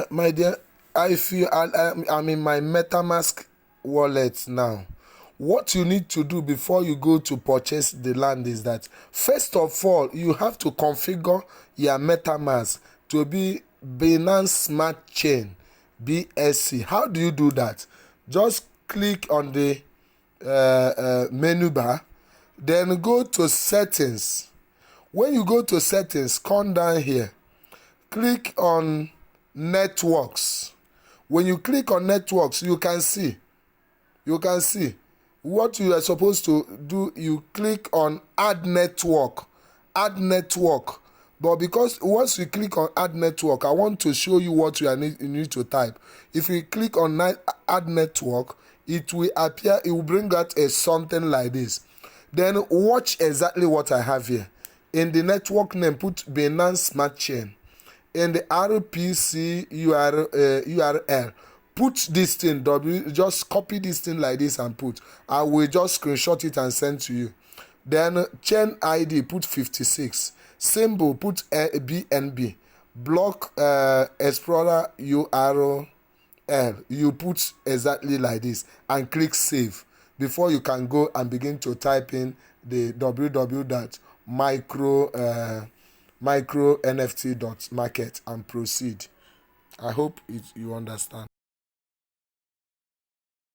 My dear, I'm in my MetaMask wallet now. What you need to do before you go to purchase the land is that, first of all, you have to configure your MetaMask to be Binance Smart Chain, BSC. How do you do that? Just click on the menu bar, then go to settings. When you go to settings, come down here, click on networks. When you click on networks, you can see what you are supposed to do. You click on add network. But because once you click on add network, I want to show you what you need to type. If you click on add network, it will appear, it will bring out something like this. Then watch exactly what I have here. In the network name, put Binance Smart Chain. In the RPC URL, put this thing, just copy this thing like this and put. I will just screenshot it and send to you. Then chain ID, put 56. Symbol, put BNB. Block Explorer URL, you put exactly like this and click save before you can go and begin to type in the www.micronft.market and proceed. I hope you understand.